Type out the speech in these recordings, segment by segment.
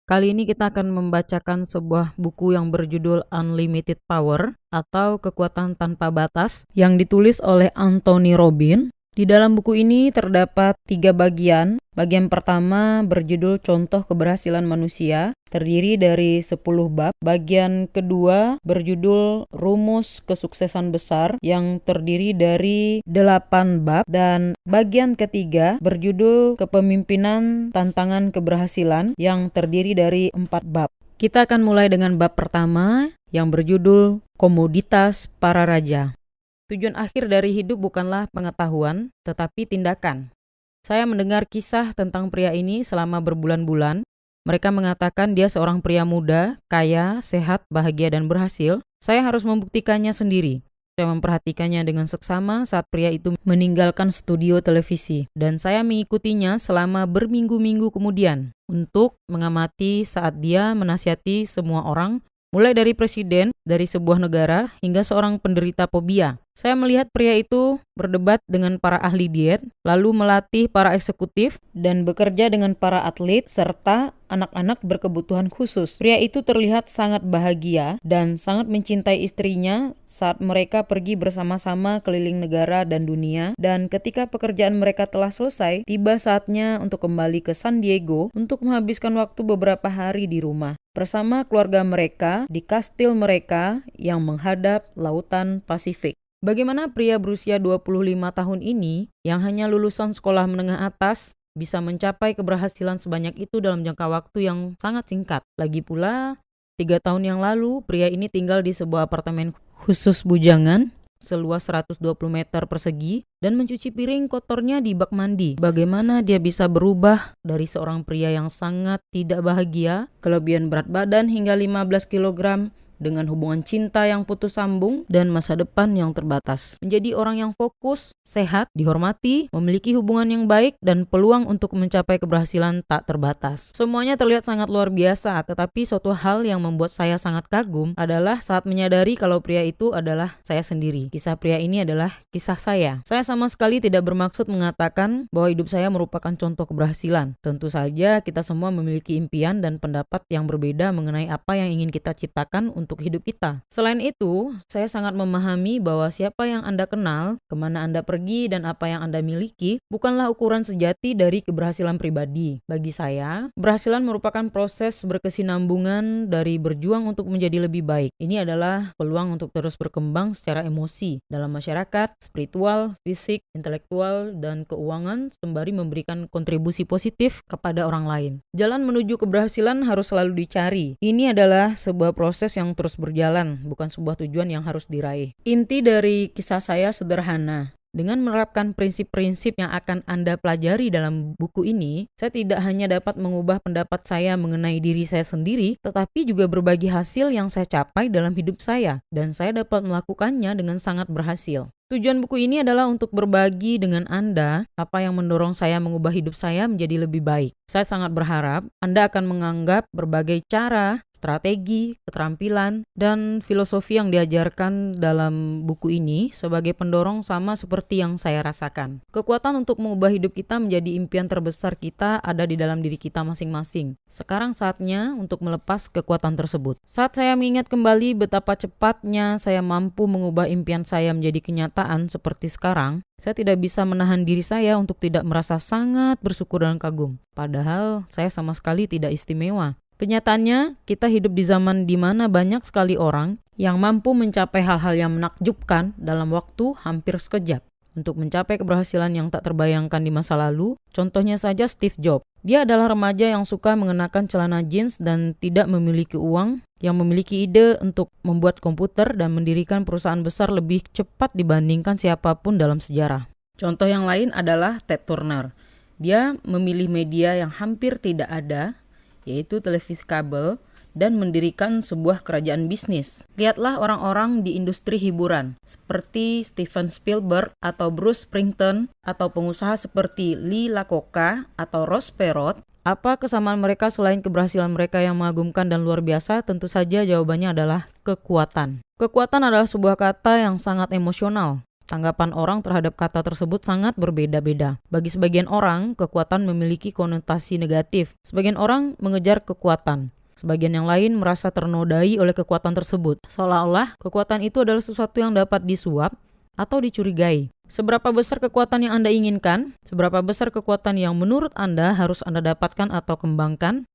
Kali ini kita akan membacakan sebuah buku yang berjudul Unlimited Power atau Kekuatan Tanpa Batas yang ditulis oleh Anthony Robbins. Di dalam buku ini terdapat 3 bagian. Bagian pertama berjudul Contoh Keberhasilan Manusia, terdiri dari 10 bab. Bagian kedua berjudul Rumus Kesuksesan Besar yang terdiri dari 8 bab. Dan bagian ketiga berjudul Kepemimpinan Tantangan Keberhasilan yang terdiri dari 4 bab. Kita akan mulai dengan bab pertama yang berjudul Komoditas Para Raja. Tujuan akhir dari hidup bukanlah pengetahuan, tetapi tindakan. Saya mendengar kisah tentang pria ini selama berbulan-bulan. Mereka mengatakan dia seorang pria muda, kaya, sehat, bahagia, dan berhasil. Saya harus membuktikannya sendiri. Saya memperhatikannya dengan seksama saat pria itu meninggalkan studio televisi. Dan saya mengikutinya selama berminggu-minggu kemudian untuk mengamati saat dia menasihati semua orang, mulai dari presiden dari sebuah negara hingga seorang penderita fobia. Saya melihat pria itu berdebat dengan para ahli diet, lalu melatih para eksekutif, dan bekerja dengan para atlet serta anak-anak berkebutuhan khusus. Pria itu terlihat sangat bahagia dan sangat mencintai istrinya saat mereka pergi bersama-sama keliling negara dan dunia. Dan ketika pekerjaan mereka telah selesai, tiba saatnya untuk kembali ke San Diego untuk menghabiskan waktu beberapa hari di rumah bersama keluarga mereka di kastil mereka yang menghadap Lautan Pasifik. Bagaimana pria berusia 25 tahun ini yang hanya lulusan sekolah menengah atas bisa mencapai keberhasilan sebanyak itu dalam jangka waktu yang sangat singkat? Lagi pula, 3 tahun yang lalu pria ini tinggal di sebuah apartemen khusus bujangan seluas 120 meter persegi dan mencuci piring kotornya di bak mandi. Bagaimana dia bisa berubah dari seorang pria yang sangat tidak bahagia, kelebihan berat badan hingga 15 kilogram, dengan hubungan cinta yang putus sambung dan masa depan yang terbatas, menjadi orang yang fokus, sehat, dihormati, memiliki hubungan yang baik, dan peluang untuk mencapai keberhasilan tak terbatas. Semuanya terlihat sangat luar biasa, tetapi suatu hal yang membuat saya sangat kagum adalah saat menyadari kalau pria itu adalah saya sendiri. Kisah pria ini adalah kisah saya. Saya sama sekali tidak bermaksud mengatakan bahwa hidup saya merupakan contoh keberhasilan. Tentu saja kita semua memiliki impian dan pendapat yang berbeda mengenai apa yang ingin kita ciptakan untuk hidup kita. Selain itu, saya sangat memahami bahwa siapa yang Anda kenal, kemana Anda pergi, dan apa yang Anda miliki bukanlah ukuran sejati dari keberhasilan pribadi. Bagi saya, keberhasilan merupakan proses berkesinambungan dari berjuang untuk menjadi lebih baik. Ini adalah peluang untuk terus berkembang secara emosi dalam masyarakat, spiritual, fisik, intelektual, dan keuangan sembari memberikan kontribusi positif kepada orang lain. Jalan menuju keberhasilan harus selalu dicari. Ini adalah sebuah proses yang terus berjalan, bukan sebuah tujuan yang harus diraih. Inti dari kisah saya sederhana. Dengan menerapkan prinsip-prinsip yang akan Anda pelajari dalam buku ini, saya tidak hanya dapat mengubah pendapat saya mengenai diri saya sendiri, tetapi juga berbagi hasil yang saya capai dalam hidup saya, dan saya dapat melakukannya dengan sangat berhasil. Tujuan buku ini adalah untuk berbagi dengan Anda apa yang mendorong saya mengubah hidup saya menjadi lebih baik. Saya sangat berharap Anda akan menganggap berbagai cara, strategi, keterampilan, dan filosofi yang diajarkan dalam buku ini sebagai pendorong sama seperti yang saya rasakan. Kekuatan untuk mengubah hidup kita menjadi impian terbesar kita ada di dalam diri kita masing-masing. Sekarang saatnya untuk melepas kekuatan tersebut. Saat saya mengingat kembali betapa cepatnya saya mampu mengubah impian saya menjadi kenyataan seperti sekarang, saya tidak bisa menahan diri saya untuk tidak merasa sangat bersyukur dan kagum. Padahal saya sama sekali tidak istimewa. Kenyataannya, kita hidup di zaman di mana banyak sekali orang yang mampu mencapai hal-hal yang menakjubkan dalam waktu hampir sekejap. Untuk mencapai keberhasilan yang tak terbayangkan di masa lalu, contohnya saja Steve Jobs. Dia adalah remaja yang suka mengenakan celana jeans dan tidak memiliki uang, yang memiliki ide untuk membuat komputer dan mendirikan perusahaan besar lebih cepat dibandingkan siapapun dalam sejarah. Contoh yang lain adalah Ted Turner. Dia memilih media yang hampir tidak ada, yaitu televisi kabel, dan mendirikan sebuah kerajaan bisnis. Lihatlah orang-orang di industri hiburan, seperti Steven Spielberg atau Bruce Springsteen, atau pengusaha seperti Lee Iacocca atau Ross Perot. Apa kesamaan mereka selain keberhasilan mereka yang mengagumkan dan luar biasa? Tentu saja jawabannya adalah kekuatan. Kekuatan adalah sebuah kata yang sangat emosional. Tanggapan orang terhadap kata tersebut sangat berbeda-beda. Bagi sebagian orang, kekuatan memiliki konotasi negatif. Sebagian orang mengejar kekuatan. Sebagian yang lain merasa ternodai oleh kekuatan tersebut. Seolah-olah kekuatan itu adalah sesuatu yang dapat disuap atau dicurigai. Seberapa besar kekuatan yang Anda inginkan? Seberapa besar kekuatan yang menurut Anda harus Anda dapatkan atau kembangkan?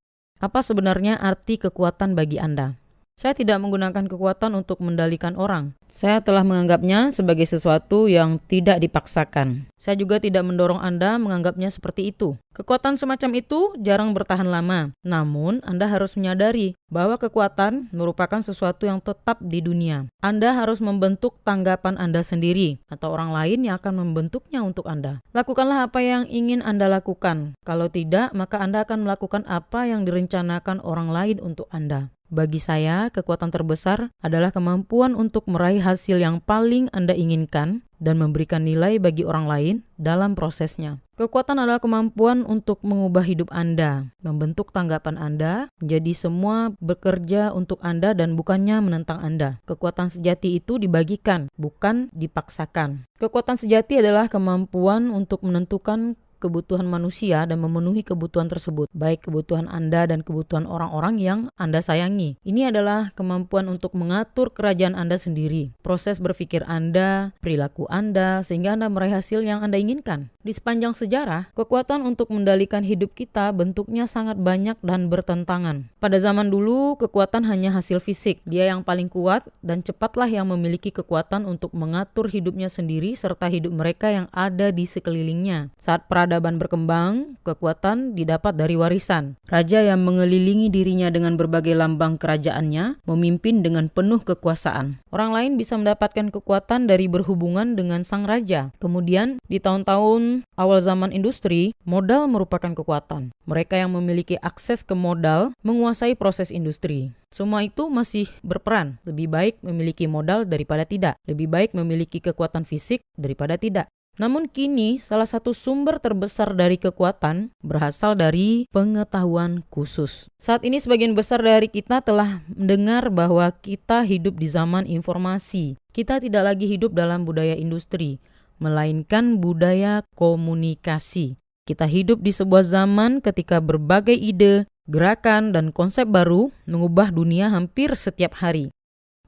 Apa sebenarnya arti kekuatan bagi Anda? Saya tidak menggunakan kekuatan untuk mendalikan orang. Saya telah menganggapnya sebagai sesuatu yang tidak dipaksakan. Saya juga tidak mendorong Anda menganggapnya seperti itu. Kekuatan semacam itu jarang bertahan lama. Namun, Anda harus menyadari bahwa kekuatan merupakan sesuatu yang tetap di dunia. Anda harus membentuk tanggapan Anda sendiri, atau orang lain yang akan membentuknya untuk Anda. Lakukanlah apa yang ingin Anda lakukan. Kalau tidak, maka Anda akan melakukan apa yang direncanakan orang lain untuk Anda. Bagi saya, kekuatan terbesar adalah kemampuan untuk meraih hasil yang paling Anda inginkan dan memberikan nilai bagi orang lain dalam prosesnya. Kekuatan adalah kemampuan untuk mengubah hidup Anda, membentuk tanggapan Anda, menjadi semua bekerja untuk Anda dan bukannya menentang Anda. Kekuatan sejati itu dibagikan, bukan dipaksakan. Kekuatan sejati adalah kemampuan untuk menentukan kebutuhan manusia dan memenuhi kebutuhan tersebut, baik kebutuhan Anda dan kebutuhan orang-orang yang Anda sayangi. Ini adalah kemampuan untuk mengatur kerajaan Anda sendiri, proses berpikir Anda, perilaku Anda, sehingga Anda meraih hasil yang Anda inginkan. Di sepanjang sejarah, kekuatan untuk mendalikan hidup kita bentuknya sangat banyak dan bertentangan. Pada zaman dulu, kekuatan hanya hasil fisik. Dia yang paling kuat dan cepatlah yang memiliki kekuatan untuk mengatur hidupnya sendiri serta hidup mereka yang ada di sekelilingnya. Saat peradaban berkembang, kekuatan didapat dari warisan. Raja yang mengelilingi dirinya dengan berbagai lambang kerajaannya memimpin dengan penuh kekuasaan. Orang lain bisa mendapatkan kekuatan dari berhubungan dengan sang raja. Kemudian, di tahun-tahun awal zaman industri, modal merupakan kekuatan. Mereka yang memiliki akses ke modal menguasai proses industri. Semua itu masih berperan. Lebih baik memiliki modal daripada tidak. Lebih baik memiliki kekuatan fisik daripada tidak. Namun kini salah satu sumber terbesar dari kekuatan berasal dari pengetahuan khusus. Saat ini sebagian besar dari kita telah mendengar bahwa kita hidup di zaman informasi. Kita tidak lagi hidup dalam budaya industri, melainkan budaya komunikasi. Kita hidup di sebuah zaman ketika berbagai ide, gerakan, dan konsep baru mengubah dunia hampir setiap hari.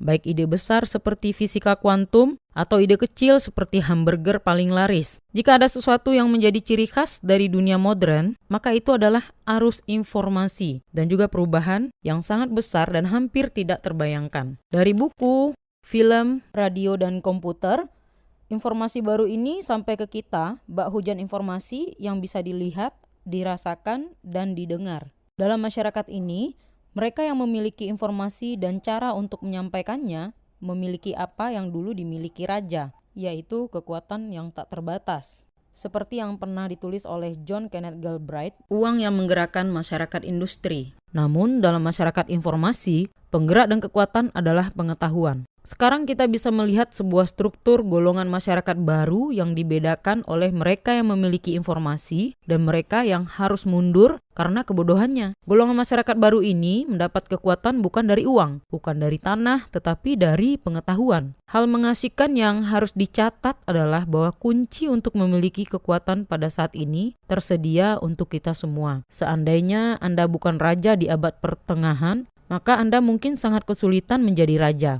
Baik ide besar seperti fisika kuantum atau ide kecil seperti hamburger paling laris. Jika ada sesuatu yang menjadi ciri khas dari dunia modern, maka itu adalah arus informasi dan juga perubahan yang sangat besar dan hampir tidak terbayangkan. Dari buku, film, radio, dan komputer, informasi baru ini sampai ke kita, bak hujan informasi yang bisa dilihat, dirasakan, dan didengar. Dalam masyarakat ini, mereka yang memiliki informasi dan cara untuk menyampaikannya memiliki apa yang dulu dimiliki raja, yaitu kekuatan yang tak terbatas. Seperti yang pernah ditulis oleh John Kenneth Galbraith, uang yang menggerakkan masyarakat industri. Namun dalam masyarakat informasi, penggerak dan kekuatan adalah pengetahuan. Sekarang kita bisa melihat sebuah struktur golongan masyarakat baru yang dibedakan oleh mereka yang memiliki informasi dan mereka yang harus mundur karena kebodohannya. Golongan masyarakat baru ini mendapat kekuatan bukan dari uang, bukan dari tanah, tetapi dari pengetahuan. Hal mengasihkan yang harus dicatat adalah bahwa kunci untuk memiliki kekuatan pada saat ini tersedia untuk kita semua. Seandainya Anda bukan raja di abad pertengahan, maka Anda mungkin sangat kesulitan menjadi raja.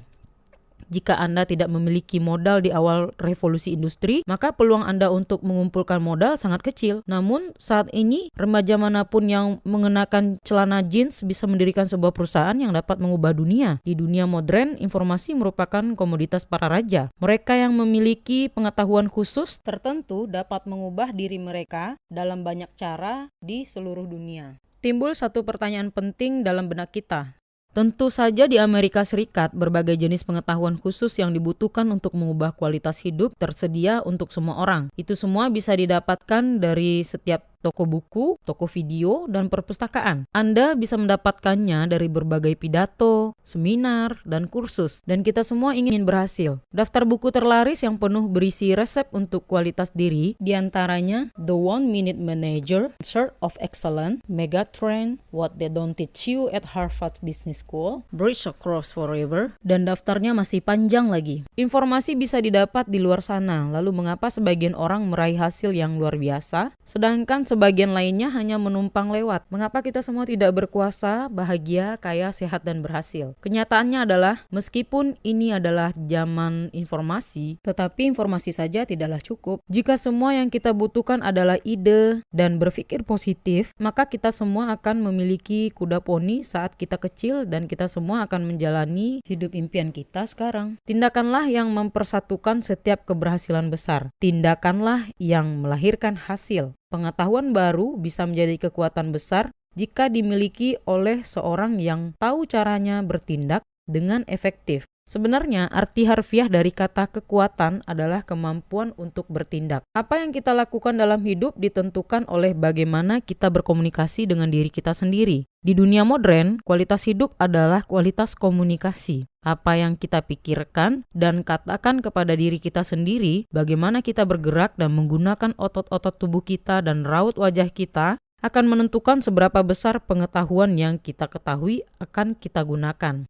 Jika Anda tidak memiliki modal di awal revolusi industri, maka peluang Anda untuk mengumpulkan modal sangat kecil. Namun saat ini, remaja manapun yang mengenakan celana jeans bisa mendirikan sebuah perusahaan yang dapat mengubah dunia. Di dunia modern, informasi merupakan komoditas para raja. Mereka yang memiliki pengetahuan khusus tertentu dapat mengubah diri mereka dalam banyak cara di seluruh dunia. Timbul satu pertanyaan penting dalam benak kita. Tentu saja di Amerika Serikat, berbagai jenis pengetahuan khusus yang dibutuhkan untuk mengubah kualitas hidup tersedia untuk semua orang. Itu semua bisa didapatkan dari setiap toko buku, toko video, dan perpustakaan. Anda bisa mendapatkannya dari berbagai pidato, seminar, dan kursus. Dan kita semua ingin berhasil. Daftar buku terlaris yang penuh berisi resep untuk kualitas diri, diantaranya The One Minute Manager, Search of Excellence, Megatrend, What They Don't Teach You at Harvard Business School, Bridge Across Forever, dan daftarnya masih panjang lagi. Informasi bisa didapat di luar sana, lalu mengapa sebagian orang meraih hasil yang luar biasa, sedangkan sebagian lainnya hanya menumpang lewat? Mengapa kita semua tidak berkuasa, bahagia, kaya, sehat, dan berhasil? Kenyataannya adalah, meskipun ini adalah zaman informasi, tetapi informasi saja tidaklah cukup. Jika semua yang kita butuhkan adalah ide dan berpikir positif, maka kita semua akan memiliki kuda poni saat kita kecil dan kita semua akan menjalani hidup impian kita sekarang. Tindakanlah yang mempersatukan setiap keberhasilan besar. Tindakanlah yang melahirkan hasil. Pengetahuan baru bisa menjadi kekuatan besar jika dimiliki oleh seorang yang tahu caranya bertindak dengan efektif. Sebenarnya arti harfiah dari kata kekuatan adalah kemampuan untuk bertindak. Apa yang kita lakukan dalam hidup ditentukan oleh bagaimana kita berkomunikasi dengan diri kita sendiri. Di dunia modern, kualitas hidup adalah kualitas komunikasi. Apa yang kita pikirkan dan katakan kepada diri kita sendiri, bagaimana kita bergerak dan menggunakan otot-otot tubuh kita dan raut wajah kita akan menentukan seberapa besar pengetahuan yang kita ketahui akan kita gunakan.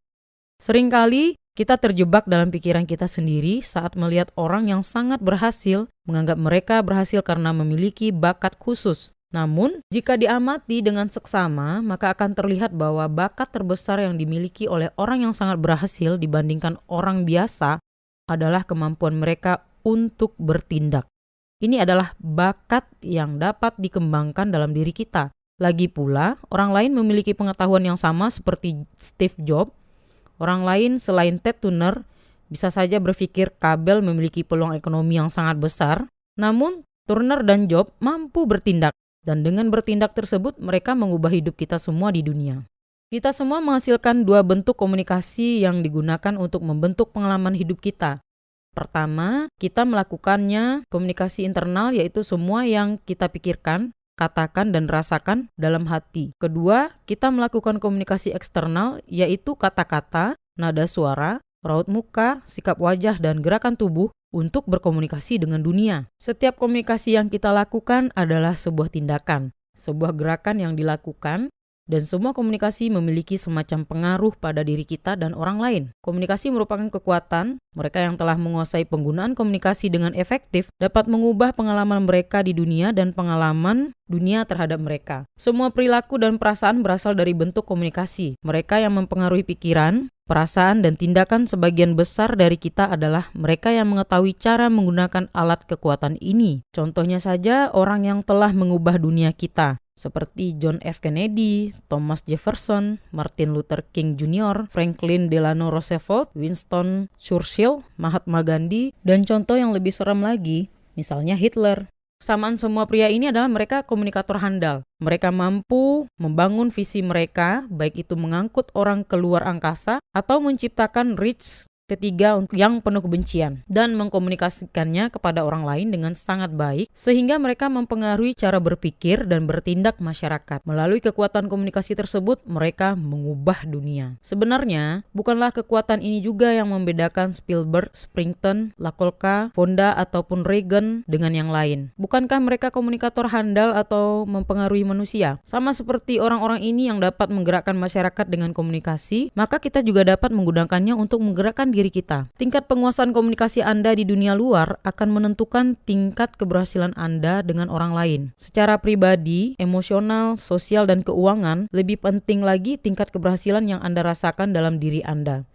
Seringkali kita terjebak dalam pikiran kita sendiri saat melihat orang yang sangat berhasil, menganggap mereka berhasil karena memiliki bakat khusus. Namun, jika diamati dengan seksama, maka akan terlihat bahwa bakat terbesar yang dimiliki oleh orang yang sangat berhasil dibandingkan orang biasa adalah kemampuan mereka untuk bertindak. Ini adalah bakat yang dapat dikembangkan dalam diri kita. Lagi pula, orang lain memiliki pengetahuan yang sama seperti Steve Jobs. Orang lain selain Ted Turner bisa saja berpikir kabel memiliki peluang ekonomi yang sangat besar, namun Turner dan Jobs mampu bertindak, dan dengan bertindak tersebut mereka mengubah hidup kita semua di dunia. Kita semua menghasilkan dua bentuk komunikasi yang digunakan untuk membentuk pengalaman hidup kita. Pertama, kita melakukannya komunikasi internal, yaitu semua yang kita pikirkan, katakan dan rasakan dalam hati. Kedua, kita melakukan komunikasi eksternal, yaitu kata-kata, nada suara, raut muka, sikap wajah, dan gerakan tubuh untuk berkomunikasi dengan dunia. Setiap komunikasi yang kita lakukan adalah sebuah tindakan, sebuah gerakan yang dilakukan, dan semua komunikasi memiliki semacam pengaruh pada diri kita dan orang lain. Komunikasi merupakan kekuatan. Mereka yang telah menguasai penggunaan komunikasi dengan efektif dapat mengubah pengalaman mereka di dunia dan pengalaman dunia terhadap mereka. Semua perilaku dan perasaan berasal dari bentuk komunikasi. Mereka yang mempengaruhi pikiran, perasaan, dan tindakan sebagian besar dari kita adalah mereka yang mengetahui cara menggunakan alat kekuatan ini. Contohnya saja orang yang telah mengubah dunia kita, seperti John F. Kennedy, Thomas Jefferson, Martin Luther King Jr., Franklin Delano Roosevelt, Winston Churchill, Mahatma Gandhi, dan contoh yang lebih seram lagi, misalnya Hitler. Kesamaan semua pria ini adalah mereka komunikator handal. Mereka mampu membangun visi mereka, baik itu mengangkut orang keluar angkasa atau menciptakan reach ketiga yang penuh kebencian dan mengkomunikasikannya kepada orang lain dengan sangat baik sehingga mereka mempengaruhi cara berpikir dan bertindak masyarakat. Melalui kekuatan komunikasi tersebut, mereka mengubah dunia. Sebenarnya, bukanlah kekuatan ini juga yang membedakan Spielberg, Springton, Lakolka, Fonda, ataupun Reagan dengan yang lain. Bukankah mereka komunikator handal atau mempengaruhi manusia? Sama seperti orang-orang ini yang dapat menggerakkan masyarakat dengan komunikasi, maka kita juga dapat menggunakannya untuk menggerakkan diri kita. Tingkat penguasaan komunikasi Anda di dunia luar akan menentukan tingkat keberhasilan Anda dengan orang lain. Secara pribadi, emosional, sosial, dan keuangan, lebih penting lagi tingkat keberhasilan yang Anda rasakan dalam diri Anda.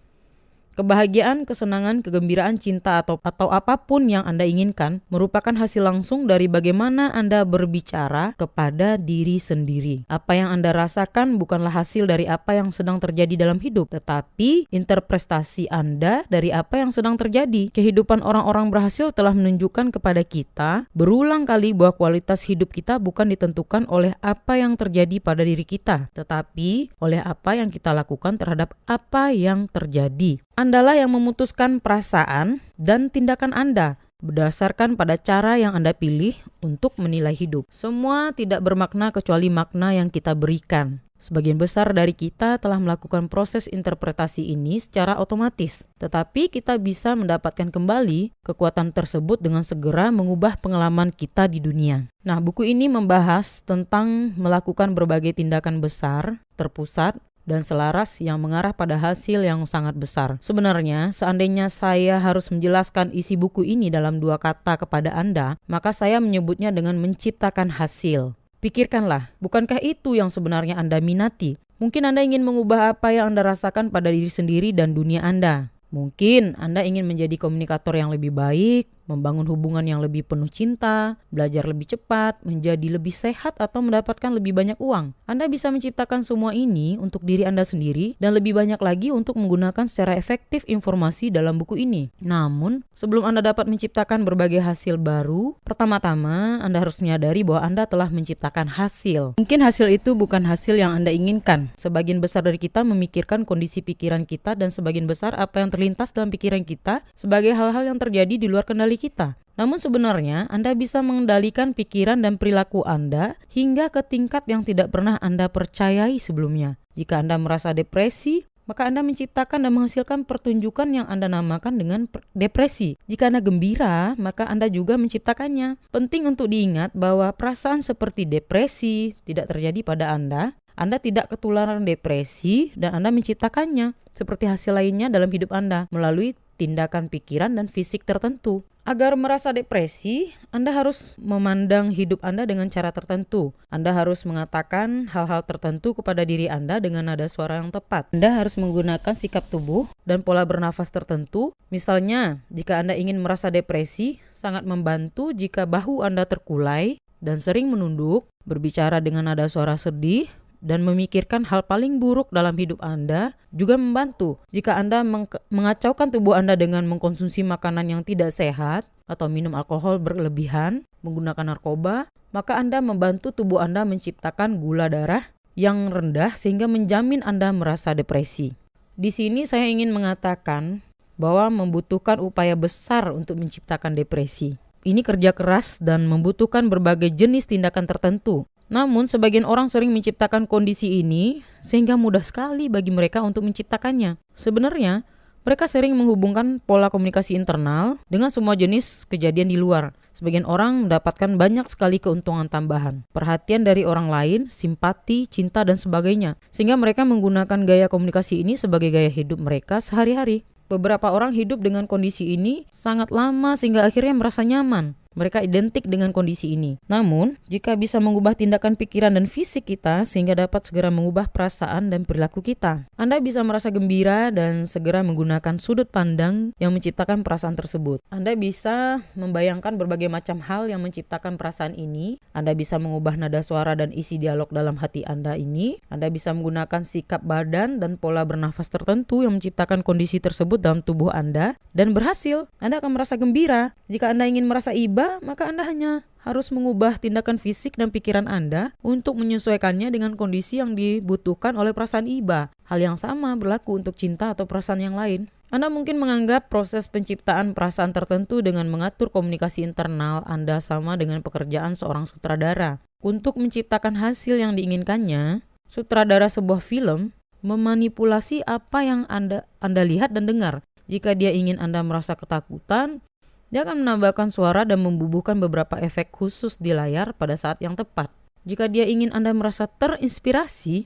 Kebahagiaan, kesenangan, kegembiraan, cinta, atau apapun yang Anda inginkan merupakan hasil langsung dari bagaimana Anda berbicara kepada diri sendiri. Apa yang Anda rasakan bukanlah hasil dari apa yang sedang terjadi dalam hidup, tetapi interpretasi Anda dari apa yang sedang terjadi. Kehidupan orang-orang berhasil telah menunjukkan kepada kita berulang kali bahwa kualitas hidup kita bukan ditentukan oleh apa yang terjadi pada diri kita, tetapi oleh apa yang kita lakukan terhadap apa yang terjadi. Andalah yang memutuskan perasaan dan tindakan Anda. berdasarkan pada cara yang Anda pilih untuk menilai hidup. Semua tidak bermakna kecuali makna yang kita berikan. Sebagian besar dari kita telah melakukan proses interpretasi ini secara otomatis, tetapi kita bisa mendapatkan kembali kekuatan tersebut dengan segera mengubah pengalaman kita di dunia. Nah, buku ini membahas tentang melakukan berbagai tindakan besar, terpusat, dan selaras yang mengarah pada hasil yang sangat besar. Sebenarnya, seandainya saya harus menjelaskan isi buku ini dalam 2 kata kepada Anda, maka saya menyebutnya dengan menciptakan hasil. Pikirkanlah, bukankah itu yang sebenarnya Anda minati? Mungkin Anda ingin mengubah apa yang Anda rasakan pada diri sendiri dan dunia Anda. Mungkin Anda ingin menjadi komunikator yang lebih baik, membangun hubungan yang lebih penuh cinta, belajar lebih cepat, menjadi lebih sehat, atau mendapatkan lebih banyak uang. Anda bisa menciptakan semua ini untuk diri Anda sendiri dan lebih banyak lagi untuk menggunakan secara efektif informasi dalam buku ini. Namun, sebelum Anda dapat menciptakan berbagai hasil baru, pertama-tama Anda harus menyadari bahwa Anda telah menciptakan hasil. Mungkin hasil itu bukan hasil yang Anda inginkan. Sebagian besar dari kita memikirkan kondisi pikiran kita dan sebagian besar apa yang terlintas dalam pikiran kita sebagai hal-hal yang terjadi di luar kendali kita. Namun sebenarnya Anda bisa mengendalikan pikiran dan perilaku Anda hingga ke tingkat yang tidak pernah Anda percayai sebelumnya. Jika Anda merasa depresi, maka Anda menciptakan dan menghasilkan pertunjukan yang Anda namakan dengan depresi. Jika Anda gembira, maka Anda juga menciptakannya. Penting untuk diingat bahwa perasaan seperti depresi tidak terjadi pada Anda. Anda tidak ketularan depresi dan Anda menciptakannya. Seperti hasil lainnya dalam hidup Anda melalui tindakan pikiran dan fisik tertentu. Agar merasa depresi, Anda harus memandang hidup Anda dengan cara tertentu. Anda harus mengatakan hal-hal tertentu kepada diri Anda dengan nada suara yang tepat. Anda harus menggunakan sikap tubuh dan pola bernafas tertentu. Misalnya, jika Anda ingin merasa depresi, sangat membantu jika bahu Anda terkulai dan sering menunduk, berbicara dengan nada suara sedih, dan memikirkan hal paling buruk dalam hidup Anda juga membantu. Jika Anda mengacaukan tubuh Anda dengan mengkonsumsi makanan yang tidak sehat atau minum alkohol berlebihan, menggunakan narkoba, maka Anda membantu tubuh Anda menciptakan gula darah yang rendah sehingga menjamin Anda merasa depresi. Di sini saya ingin mengatakan bahwa membutuhkan upaya besar untuk menciptakan depresi. Ini kerja keras dan membutuhkan berbagai jenis tindakan tertentu. Namun, sebagian orang sering menciptakan kondisi ini sehingga mudah sekali bagi mereka untuk menciptakannya. Sebenarnya, mereka sering menghubungkan pola komunikasi internal dengan semua jenis kejadian di luar. Sebagian orang mendapatkan banyak sekali keuntungan tambahan, perhatian dari orang lain, simpati, cinta, dan sebagainya. Sehingga mereka menggunakan gaya komunikasi ini sebagai gaya hidup mereka sehari-hari. Beberapa orang hidup dengan kondisi ini sangat lama sehingga akhirnya merasa nyaman. Mereka identik dengan kondisi ini. Namun, jika bisa mengubah tindakan pikiran dan fisik kita sehingga dapat segera mengubah perasaan dan perilaku kita, Anda bisa merasa gembira dan segera menggunakan sudut pandang yang menciptakan perasaan tersebut. Anda bisa membayangkan berbagai macam hal yang menciptakan perasaan ini. Anda bisa mengubah nada suara dan isi dialog dalam hati Anda ini. Anda bisa menggunakan sikap badan dan pola bernafas tertentu yang menciptakan kondisi tersebut dalam tubuh Anda dan berhasil. Anda akan merasa gembira. Jika Anda ingin merasa iba, maka Anda hanya harus mengubah tindakan fisik dan pikiran Anda untuk menyesuaikannya dengan kondisi yang dibutuhkan oleh perasaan iba. Hal yang sama berlaku untuk cinta atau perasaan yang lain. Anda mungkin menganggap proses penciptaan perasaan tertentu dengan mengatur komunikasi internal Anda sama dengan pekerjaan seorang sutradara. Untuk menciptakan hasil yang diinginkannya, sutradara sebuah film memanipulasi apa yang Anda lihat dan dengar. Jika dia ingin Anda merasa ketakutan, dia akan menambahkan suara dan membubuhkan beberapa efek khusus di layar pada saat yang tepat. Jika dia ingin Anda merasa terinspirasi,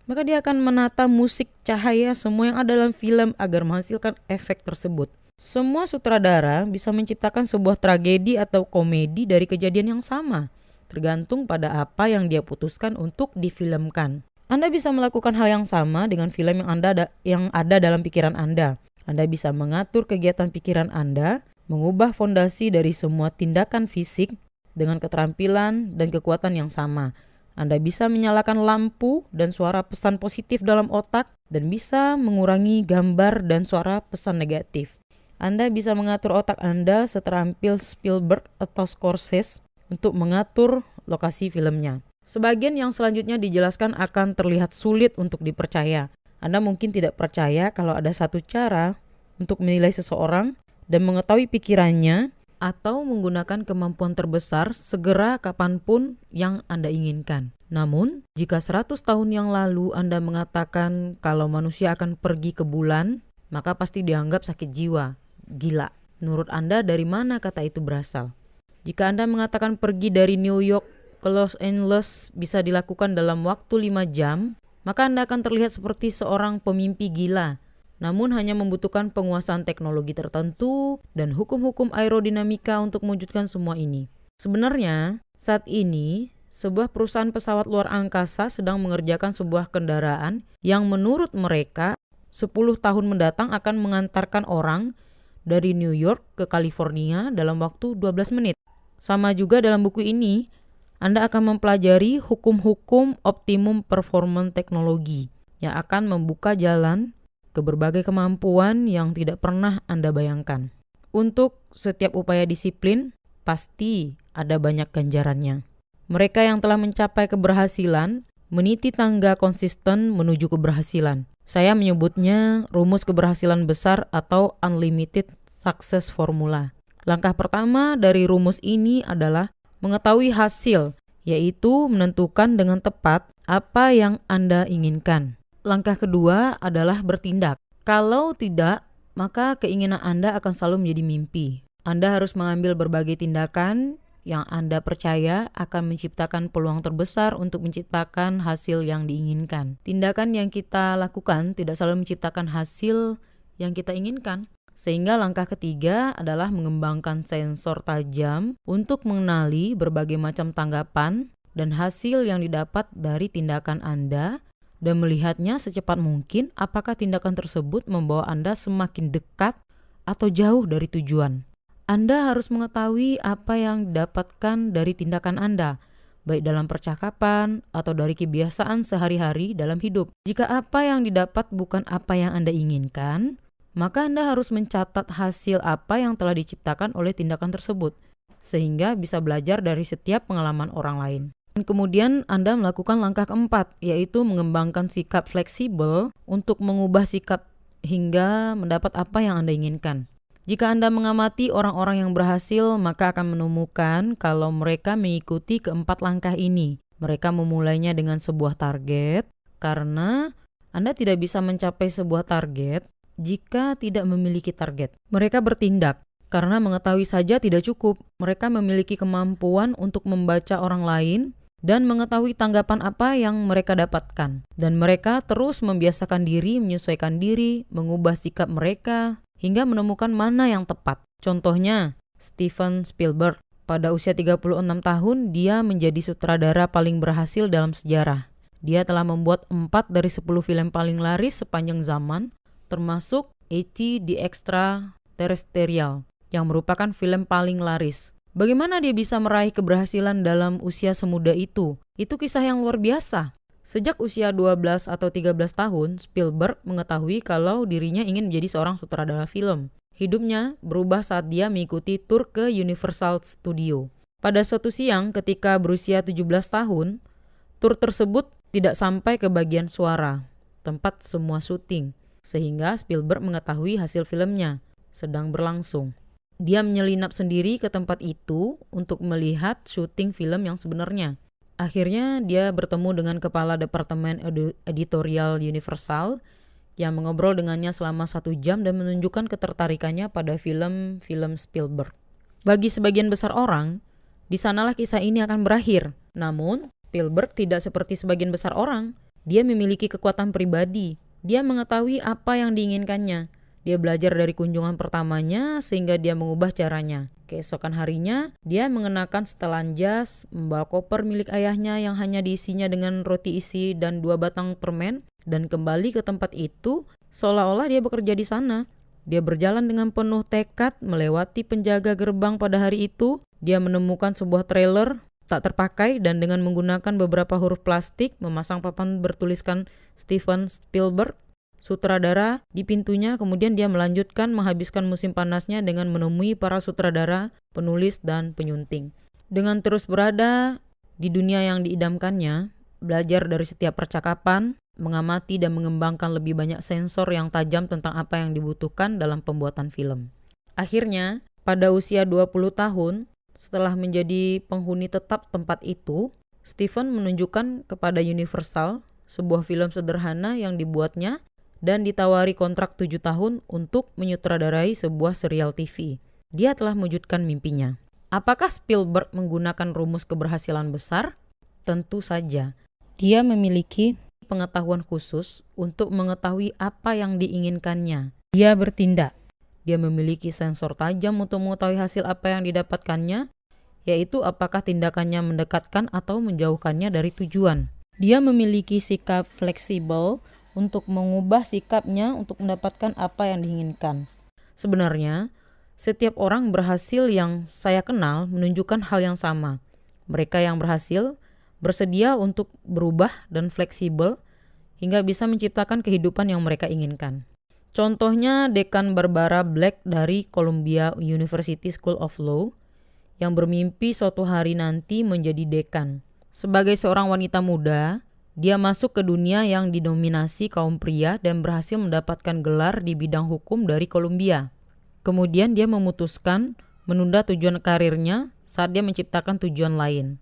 maka dia akan menata musik, cahaya, semua yang ada dalam film agar menghasilkan efek tersebut. Semua sutradara bisa menciptakan sebuah tragedi atau komedi dari kejadian yang sama, tergantung pada apa yang dia putuskan untuk difilmkan. Anda bisa melakukan hal yang sama dengan film yang ada dalam pikiran Anda. Anda bisa mengatur kegiatan pikiran Anda, mengubah fondasi dari semua tindakan fisik dengan keterampilan dan kekuatan yang sama. Anda bisa menyalakan lampu dan suara pesan positif dalam otak dan bisa mengurangi gambar dan suara pesan negatif. Anda bisa mengatur otak Anda seterampil Spielberg atau Scorsese untuk mengatur lokasi filmnya. Sebagian yang selanjutnya dijelaskan akan terlihat sulit untuk dipercaya. Anda mungkin tidak percaya kalau ada satu cara untuk menilai seseorang dan mengetahui pikirannya atau menggunakan kemampuan terbesar segera kapanpun yang Anda inginkan. Namun, jika 100 tahun yang lalu Anda mengatakan kalau manusia akan pergi ke bulan, maka pasti dianggap sakit jiwa, gila. Menurut Anda dari mana kata itu berasal? Jika Anda mengatakan pergi dari New York ke Los Angeles bisa dilakukan dalam waktu 5 jam, maka Anda akan terlihat seperti seorang pemimpi gila. Namun hanya membutuhkan penguasaan teknologi tertentu dan hukum-hukum aerodinamika untuk mewujudkan semua ini. Sebenarnya, saat ini, sebuah perusahaan pesawat luar angkasa sedang mengerjakan sebuah kendaraan yang menurut mereka 10 tahun mendatang akan mengantarkan orang dari New York ke California dalam waktu 12 menit. Sama juga dalam buku ini, Anda akan mempelajari hukum-hukum optimum performance teknologi yang akan membuka jalan ke berbagai kemampuan yang tidak pernah Anda bayangkan. Untuk setiap upaya disiplin, pasti ada banyak ganjarannya. Mereka yang telah mencapai keberhasilan meniti tangga konsisten menuju keberhasilan. Saya menyebutnya rumus keberhasilan besar atau unlimited success formula. Langkah pertama dari rumus ini adalah mengetahui hasil, yaitu menentukan dengan tepat apa yang Anda inginkan. Langkah kedua adalah bertindak. Kalau tidak, maka keinginan Anda akan selalu menjadi mimpi. Anda harus mengambil berbagai tindakan yang Anda percaya akan menciptakan peluang terbesar untuk menciptakan hasil yang diinginkan. Tindakan yang kita lakukan tidak selalu menciptakan hasil yang kita inginkan. Sehingga langkah ketiga adalah mengembangkan sensor tajam untuk mengenali berbagai macam tanggapan dan hasil yang didapat dari tindakan Anda dan melihatnya secepat mungkin apakah tindakan tersebut membawa Anda semakin dekat atau jauh dari tujuan. Anda harus mengetahui apa yang didapatkan dari tindakan Anda, baik dalam percakapan atau dari kebiasaan sehari-hari dalam hidup. Jika apa yang didapat bukan apa yang Anda inginkan, maka Anda harus mencatat hasil apa yang telah diciptakan oleh tindakan tersebut, sehingga bisa belajar dari setiap pengalaman orang lain. Dan kemudian Anda melakukan langkah keempat, yaitu mengembangkan sikap fleksibel untuk mengubah sikap hingga mendapat apa yang Anda inginkan. Jika Anda mengamati orang-orang yang berhasil, maka akan menemukan kalau mereka mengikuti keempat langkah ini. Mereka memulainya dengan sebuah target, karena Anda tidak bisa mencapai sebuah target jika tidak memiliki target. Mereka bertindak karena mengetahui saja tidak cukup. Mereka memiliki kemampuan untuk membaca orang lain dan mengetahui tanggapan apa yang mereka dapatkan. Dan mereka terus membiasakan diri, menyesuaikan diri, mengubah sikap mereka hingga menemukan mana yang tepat. Contohnya, Steven Spielberg. Pada usia 36 tahun, dia menjadi sutradara paling berhasil dalam sejarah. Dia telah membuat 4 dari 10 film paling laris sepanjang zaman, termasuk E.T. the Extraterrestrial, yang merupakan film paling laris. Bagaimana dia bisa meraih keberhasilan dalam usia semuda itu? Itu kisah yang luar biasa. Sejak usia 12 atau 13 tahun, Spielberg mengetahui kalau dirinya ingin menjadi seorang sutradara film. Hidupnya berubah saat dia mengikuti tur ke Universal Studio. Pada suatu siang ketika berusia 17 tahun, tur tersebut tidak sampai ke bagian suara, tempat semua syuting. Sehingga Spielberg mengetahui hasil filmnya sedang berlangsung. Dia menyelinap sendiri ke tempat itu untuk melihat syuting film yang sebenarnya. Akhirnya dia bertemu dengan kepala departemen editorial Universal yang mengobrol dengannya selama 1 jam dan menunjukkan ketertarikannya pada film-film Spielberg. Bagi sebagian besar orang, di sanalah kisah ini akan berakhir. Namun, Spielberg tidak seperti sebagian besar orang. Dia memiliki kekuatan pribadi. Dia mengetahui apa yang diinginkannya. Dia belajar dari kunjungan pertamanya sehingga dia mengubah caranya. Keesokan harinya, dia mengenakan setelan jas, membawa koper milik ayahnya yang hanya diisinya dengan roti isi dan 2 batang permen, dan kembali ke tempat itu seolah-olah dia bekerja di sana. Dia berjalan dengan penuh tekad melewati penjaga gerbang pada hari itu. Dia menemukan sebuah trailer tak terpakai dan dengan menggunakan beberapa huruf plastik memasang papan bertuliskan Steven Spielberg, sutradara, di pintunya. Kemudian dia melanjutkan menghabiskan musim panasnya dengan menemui para sutradara, penulis, dan penyunting. Dengan terus berada di dunia yang diidamkannya, belajar dari setiap percakapan, mengamati dan mengembangkan lebih banyak sensor yang tajam tentang apa yang dibutuhkan dalam pembuatan film. Akhirnya, Pada usia 20 tahun, setelah menjadi penghuni tetap tempat itu, Steven menunjukkan kepada Universal sebuah film sederhana yang dibuatnya dan ditawari kontrak 7 tahun untuk menyutradarai sebuah serial TV. Dia telah mewujudkan mimpinya. Apakah Spielberg menggunakan rumus keberhasilan besar? Tentu saja. Dia memiliki pengetahuan khusus untuk mengetahui apa yang diinginkannya. Dia bertindak. Dia memiliki sensor tajam untuk mengetahui hasil apa yang didapatkannya, yaitu apakah tindakannya mendekatkan atau menjauhkannya dari tujuan. Dia memiliki sikap fleksibel untuk mengubah sikapnya untuk mendapatkan apa yang diinginkan. Sebenarnya, setiap orang berhasil yang saya kenal menunjukkan hal yang sama. Mereka yang berhasil bersedia untuk berubah dan fleksibel hingga bisa menciptakan kehidupan yang mereka inginkan. Contohnya dekan Barbara Black dari Columbia University School of Law yang bermimpi suatu hari nanti menjadi dekan. Sebagai seorang wanita muda, dia masuk ke dunia yang didominasi kaum pria dan berhasil mendapatkan gelar di bidang hukum dari Columbia. Kemudian dia memutuskan menunda tujuan karirnya saat dia menciptakan tujuan lain,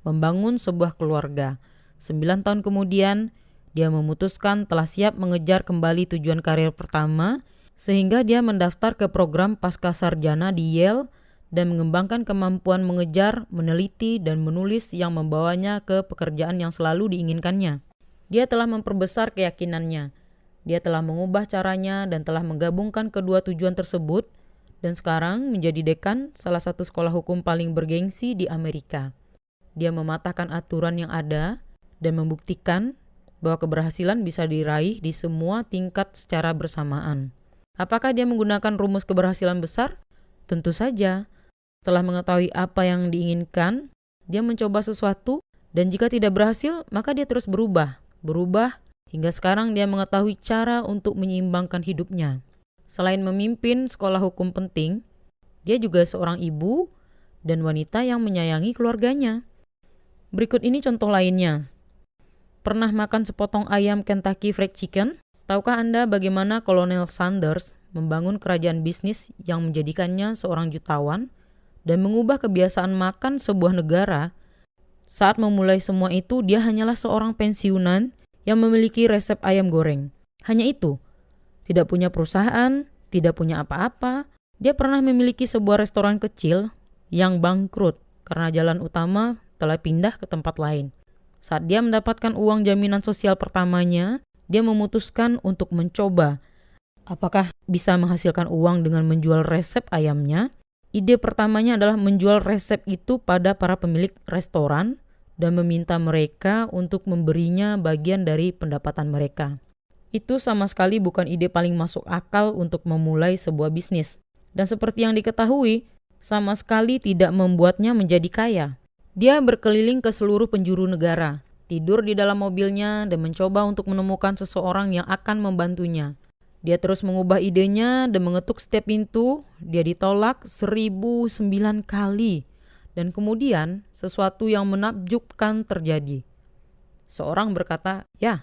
membangun sebuah keluarga. 9 tahun kemudian, dia memutuskan telah siap mengejar kembali tujuan karir pertama, sehingga dia mendaftar ke program pascasarjana di Yale dan mengembangkan kemampuan mengejar, meneliti, dan menulis yang membawanya ke pekerjaan yang selalu diinginkannya. Dia telah memperbesar keyakinannya. Dia telah mengubah caranya dan telah menggabungkan kedua tujuan tersebut, dan sekarang menjadi dekan salah satu sekolah hukum paling bergengsi di Amerika. Dia mematahkan aturan yang ada dan membuktikan bahwa keberhasilan bisa diraih di semua tingkat secara bersamaan. Apakah dia menggunakan rumus keberhasilan besar? Tentu saja. Setelah mengetahui apa yang diinginkan, dia mencoba sesuatu dan jika tidak berhasil, maka dia terus berubah, hingga sekarang dia mengetahui cara untuk menyeimbangkan hidupnya. Selain memimpin sekolah hukum penting, dia juga seorang ibu dan wanita yang menyayangi keluarganya. Berikut ini contoh lainnya. Pernah makan sepotong ayam Kentucky Fried Chicken? Tahukah Anda bagaimana Kolonel Sanders membangun kerajaan bisnis yang menjadikannya seorang jutawan dan mengubah kebiasaan makan sebuah negara? Saat memulai semua itu, dia hanyalah seorang pensiunan yang memiliki resep ayam goreng. Hanya itu. Tidak punya perusahaan, tidak punya apa-apa. Dia pernah memiliki sebuah restoran kecil yang bangkrut karena jalan utama telah pindah ke tempat lain. Saat dia mendapatkan uang jaminan sosial pertamanya, dia memutuskan untuk mencoba apakah bisa menghasilkan uang dengan menjual resep ayamnya. Ide pertamanya adalah menjual resep itu pada para pemilik restoran dan meminta mereka untuk memberinya bagian dari pendapatan mereka. Itu sama sekali bukan ide paling masuk akal untuk memulai sebuah bisnis. Dan seperti yang diketahui, sama sekali tidak membuatnya menjadi kaya. Dia berkeliling ke seluruh penjuru negara, tidur di dalam mobilnya dan mencoba untuk menemukan seseorang yang akan membantunya. Dia terus mengubah idenya dan mengetuk setiap pintu. Dia ditolak 1009 kali. Dan kemudian sesuatu yang menakjubkan terjadi. Seorang berkata, "Ya,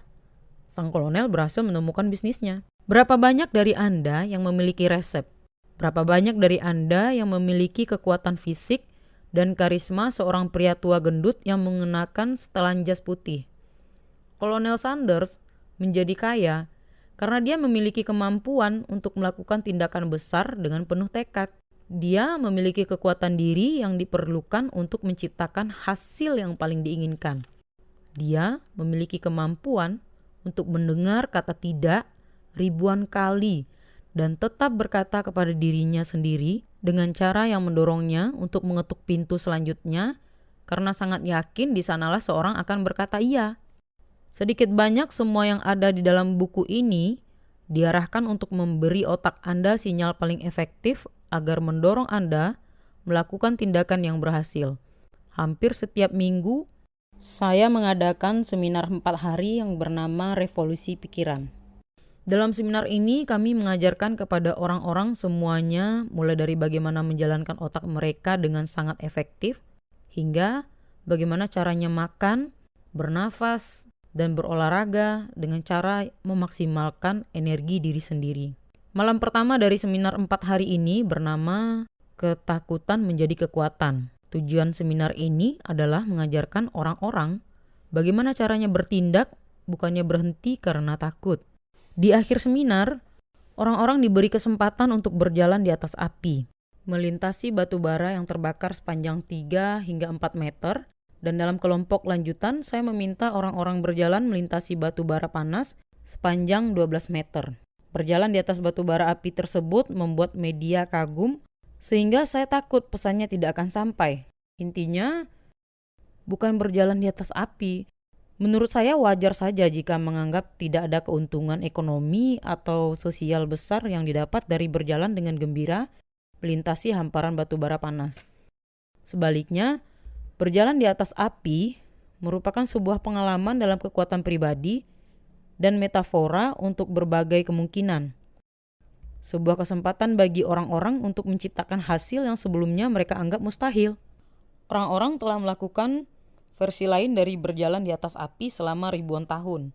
sang kolonel berhasil menemukan bisnisnya." Berapa banyak dari Anda yang memiliki resep? Berapa banyak dari Anda yang memiliki kekuatan fisik dan karisma seorang pria tua gendut yang mengenakan setelan jas putih? Kolonel Sanders menjadi kaya karena dia memiliki kemampuan untuk melakukan tindakan besar dengan penuh tekad. Dia memiliki kekuatan diri yang diperlukan untuk menciptakan hasil yang paling diinginkan. Dia memiliki kemampuan untuk mendengar kata tidak ribuan kali dan tetap berkata kepada dirinya sendiri dengan cara yang mendorongnya untuk mengetuk pintu selanjutnya karena sangat yakin di sanalah seorang akan berkata iya. Sedikit banyak semua yang ada di dalam buku ini diarahkan untuk memberi otak Anda sinyal paling efektif agar mendorong Anda melakukan tindakan yang berhasil. Hampir setiap minggu, saya mengadakan seminar 4 hari yang bernama Revolusi Pikiran. Dalam seminar ini, kami mengajarkan kepada orang-orang semuanya mulai dari bagaimana menjalankan otak mereka dengan sangat efektif, hingga bagaimana caranya makan, bernafas, dan berolahraga dengan cara memaksimalkan energi diri sendiri. Malam pertama dari seminar 4 hari ini bernama ketakutan menjadi kekuatan. Tujuan seminar ini adalah mengajarkan orang-orang bagaimana caranya bertindak, bukannya berhenti karena takut. Di akhir seminar, orang-orang diberi kesempatan untuk berjalan di atas api, melintasi batu bara yang terbakar sepanjang 3 hingga 4 meter, dan dalam kelompok lanjutan saya meminta orang-orang berjalan melintasi batu bara panas sepanjang 12 meter. Berjalan di atas batu bara api tersebut membuat media kagum, sehingga saya takut pesannya tidak akan sampai. Intinya, bukan berjalan di atas api. Menurut saya wajar saja jika menganggap tidak ada keuntungan ekonomi atau sosial besar yang didapat dari berjalan dengan gembira melintasi hamparan batu bara panas. Sebaliknya, berjalan di atas api merupakan sebuah pengalaman dalam kekuatan pribadi dan metafora untuk berbagai kemungkinan. Sebuah kesempatan bagi orang-orang untuk menciptakan hasil yang sebelumnya mereka anggap mustahil. Orang-orang telah melakukan versi lain dari berjalan di atas api selama ribuan tahun.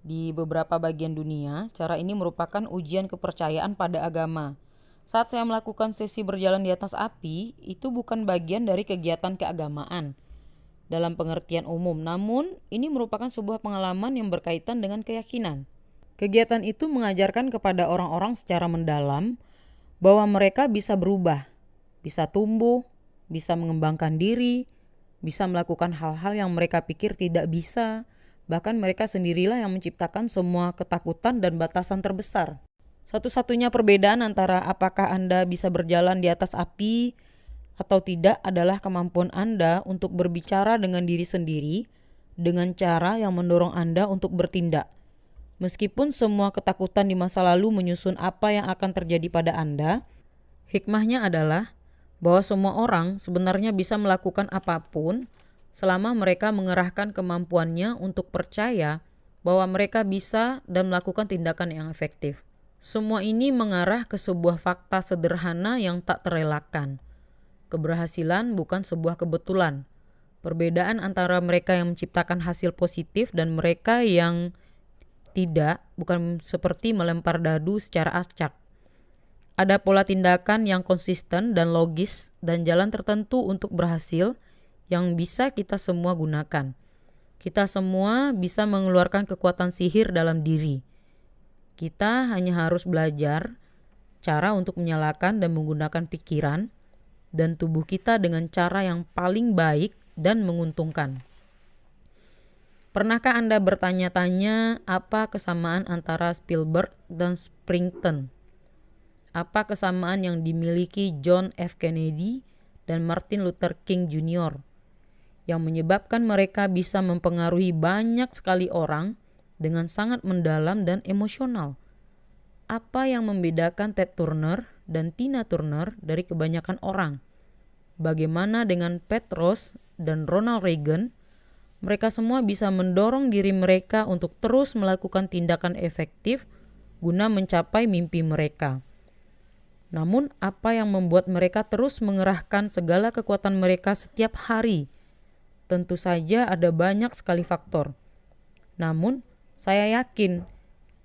Di beberapa bagian dunia, cara ini merupakan ujian kepercayaan pada agama. Saat saya melakukan sesi berjalan di atas api, itu bukan bagian dari kegiatan keagamaan dalam pengertian umum, namun ini merupakan sebuah pengalaman yang berkaitan dengan keyakinan. Kegiatan itu mengajarkan kepada orang-orang secara mendalam bahwa mereka bisa berubah, bisa tumbuh, bisa mengembangkan diri, bisa melakukan hal-hal yang mereka pikir tidak bisa. Bahkan mereka sendirilah yang menciptakan semua ketakutan dan batasan terbesar. Satu-satunya perbedaan antara apakah Anda bisa berjalan di atas api atau tidak adalah kemampuan Anda untuk berbicara dengan diri sendiri dengan cara yang mendorong Anda untuk bertindak. Meskipun semua ketakutan di masa lalu menyusun apa yang akan terjadi pada Anda, hikmahnya adalah bahwa semua orang sebenarnya bisa melakukan apapun selama mereka mengerahkan kemampuannya untuk percaya bahwa mereka bisa dan melakukan tindakan yang efektif. Semua ini mengarah ke sebuah fakta sederhana yang tak terelakkan. Keberhasilan bukan sebuah kebetulan. Perbedaan antara mereka yang menciptakan hasil positif dan mereka yang tidak bukan seperti melempar dadu secara acak. Ada pola tindakan yang konsisten dan logis dan jalan tertentu untuk berhasil yang bisa kita semua gunakan. Kita semua bisa mengeluarkan kekuatan sihir dalam diri. Kita hanya harus belajar cara untuk menyalakan dan menggunakan pikiran dan tubuh kita dengan cara yang paling baik dan menguntungkan. Pernahkah Anda bertanya-tanya apa kesamaan antara Spielberg dan Springton? Apa kesamaan yang dimiliki John F. Kennedy dan Martin Luther King Jr. yang menyebabkan mereka bisa mempengaruhi banyak sekali orang dengan sangat mendalam dan emosional? Apa yang membedakan Ted Turner dan Tina Turner dari kebanyakan orang? Bagaimana dengan Pat Ross dan Ronald Reagan? Mereka semua bisa mendorong diri mereka untuk terus melakukan tindakan efektif guna mencapai mimpi mereka. Namun, apa yang membuat mereka terus mengerahkan segala kekuatan mereka setiap hari? Tentu saja ada banyak sekali faktor. Namun, saya yakin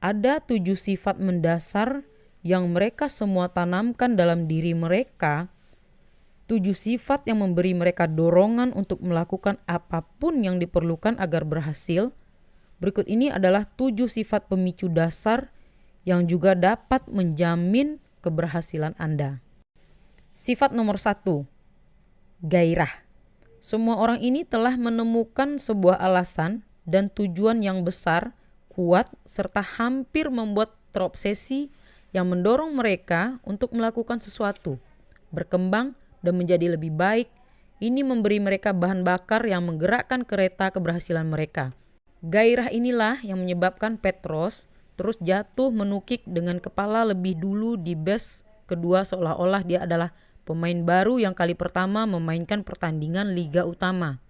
ada 7 sifat mendasar yang mereka semua tanamkan dalam diri mereka. 7 sifat yang memberi mereka dorongan untuk melakukan apapun yang diperlukan agar berhasil. Berikut ini adalah 7 sifat pemicu dasar yang juga dapat menjamin keberhasilan Anda. Sifat nomor 1, gairah. Semua orang ini telah menemukan sebuah alasan dan tujuan yang besar, kuat, serta hampir membuat terobsesi yang mendorong mereka untuk melakukan sesuatu, berkembang, dan menjadi lebih baik. Ini memberi mereka bahan bakar yang menggerakkan kereta keberhasilan mereka. Gairah inilah yang menyebabkan Pat Ross terus jatuh menukik dengan kepala lebih dulu di base kedua, seolah-olah dia adalah pemain baru yang kali pertama memainkan pertandingan liga utama.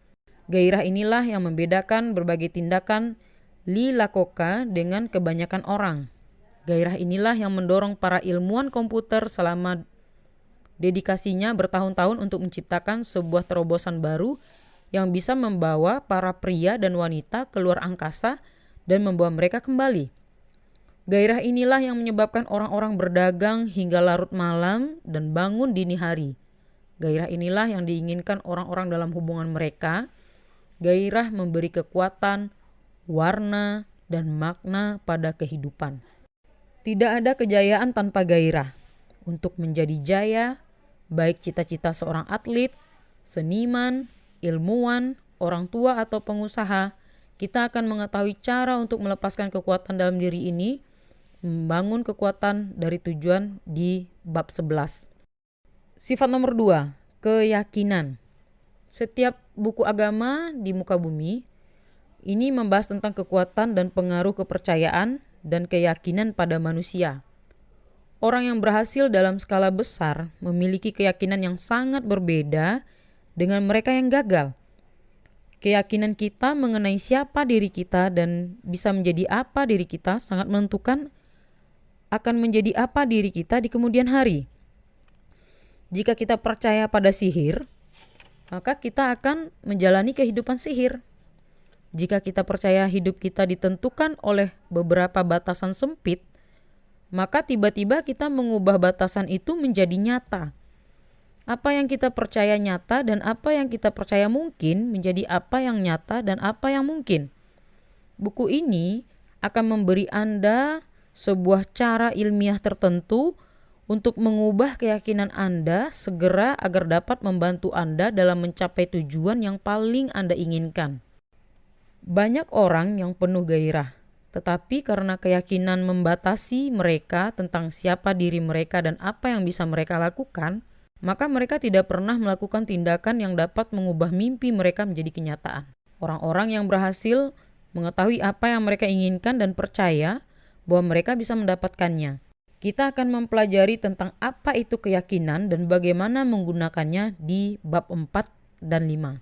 Gairah inilah yang membedakan berbagai tindakan Lee Iacocca dengan kebanyakan orang. Gairah inilah yang mendorong para ilmuwan komputer selama dedikasinya bertahun-tahun untuk menciptakan sebuah terobosan baru yang bisa membawa para pria dan wanita keluar angkasa dan membawa mereka kembali. Gairah inilah yang menyebabkan orang-orang berdagang hingga larut malam dan bangun dini hari. Gairah inilah yang diinginkan orang-orang dalam hubungan mereka. Gairah memberi kekuatan, warna, dan makna pada kehidupan. Tidak ada kejayaan tanpa gairah. Untuk menjadi jaya, baik cita-cita seorang atlet, seniman, ilmuwan, orang tua atau pengusaha, kita akan mengetahui cara untuk melepaskan kekuatan dalam diri ini, membangun kekuatan dari tujuan di bab 11. Sifat nomor 2, keyakinan. Setiap buku agama di muka bumi ini membahas tentang kekuatan dan pengaruh kepercayaan dan keyakinan pada manusia. Orang yang berhasil dalam skala besar memiliki keyakinan yang sangat berbeda dengan mereka yang gagal. Keyakinan kita mengenai siapa diri kita dan bisa menjadi apa diri kita sangat menentukan akan menjadi apa diri kita di kemudian hari. Jika kita percaya pada sihir, maka kita akan menjalani kehidupan sihir. Jika kita percaya hidup kita ditentukan oleh beberapa batasan sempit, maka tiba-tiba kita mengubah batasan itu menjadi nyata. Apa yang kita percaya nyata dan apa yang kita percaya mungkin menjadi apa yang nyata dan apa yang mungkin. Buku ini akan memberi Anda sebuah cara ilmiah tertentu untuk mengubah keyakinan Anda segera agar dapat membantu Anda dalam mencapai tujuan yang paling Anda inginkan. Banyak orang yang penuh gairah, tetapi karena keyakinan membatasi mereka tentang siapa diri mereka dan apa yang bisa mereka lakukan, maka mereka tidak pernah melakukan tindakan yang dapat mengubah mimpi mereka menjadi kenyataan. Orang-orang yang berhasil mengetahui apa yang mereka inginkan dan percaya bahwa mereka bisa mendapatkannya. Kita akan mempelajari tentang apa itu keyakinan dan bagaimana menggunakannya di bab 4 dan 5.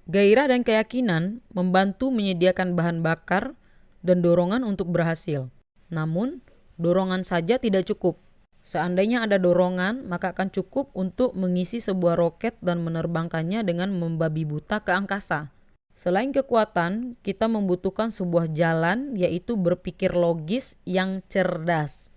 Gairah dan keyakinan membantu menyediakan bahan bakar dan dorongan untuk berhasil. Namun, dorongan saja tidak cukup. Seandainya ada dorongan, maka akan cukup untuk mengisi sebuah roket dan menerbangkannya dengan membabi buta ke angkasa. Selain kekuatan, kita membutuhkan sebuah jalan, yaitu berpikir logis yang cerdas.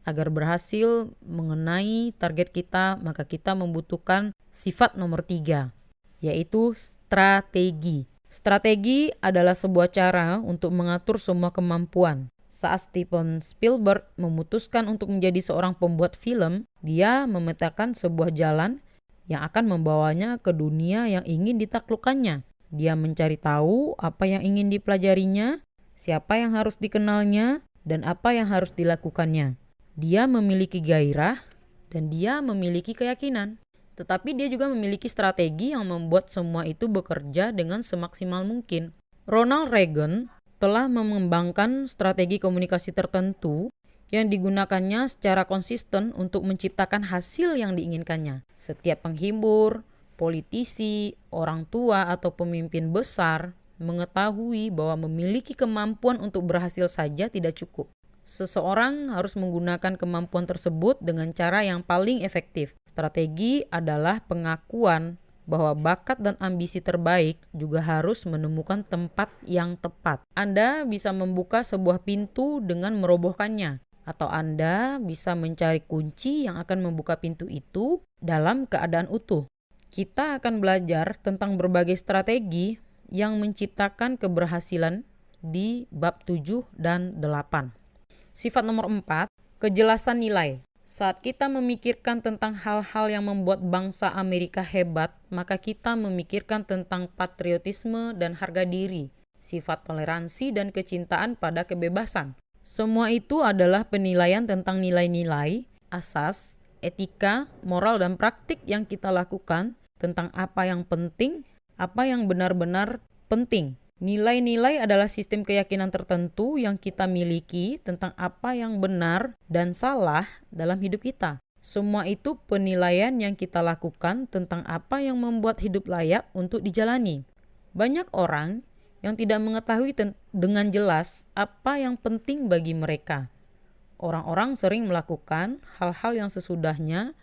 Agar berhasil mengenai target kita, maka kita membutuhkan sifat nomor 3, yaitu strategi. Strategi adalah sebuah cara untuk mengatur semua kemampuan. Saat Steven Spielberg memutuskan untuk menjadi seorang pembuat film, dia memetakan sebuah jalan yang akan membawanya ke dunia yang ingin ditaklukkannya. Dia mencari tahu apa yang ingin dipelajarinya, siapa yang harus dikenalnya, dan apa yang harus dilakukannya. Dia memiliki gairah dan dia memiliki keyakinan. Tetapi dia juga memiliki strategi yang membuat semua itu bekerja dengan semaksimal mungkin. Ronald Reagan telah mengembangkan strategi komunikasi tertentu yang digunakannya secara konsisten untuk menciptakan hasil yang diinginkannya. Setiap penghibur, politisi, orang tua, atau pemimpin besar mengetahui bahwa memiliki kemampuan untuk berhasil saja tidak cukup. Seseorang harus menggunakan kemampuan tersebut dengan cara yang paling efektif. Strategi adalah pengakuan bahwa bakat dan ambisi terbaik juga harus menemukan tempat yang tepat. Anda bisa membuka sebuah pintu dengan merobohkannya, atau Anda bisa mencari kunci yang akan membuka pintu itu dalam keadaan utuh. Kita akan belajar tentang berbagai strategi yang menciptakan keberhasilan di bab 7 dan 8. Sifat nomor 4, kejelasan nilai. Saat kita memikirkan tentang hal-hal yang membuat bangsa Amerika hebat, maka kita memikirkan tentang patriotisme dan harga diri, sifat toleransi dan kecintaan pada kebebasan. Semua itu adalah penilaian tentang nilai-nilai, asas, etika, moral, dan praktik yang kita lakukan tentang apa yang penting, apa yang benar-benar penting. Nilai-nilai adalah sistem keyakinan tertentu yang kita miliki tentang apa yang benar dan salah dalam hidup kita. Semua itu penilaian yang kita lakukan tentang apa yang membuat hidup layak untuk dijalani. Banyak orang yang tidak mengetahui dengan jelas apa yang penting bagi mereka. Orang-orang sering melakukan hal-hal yang sesudahnya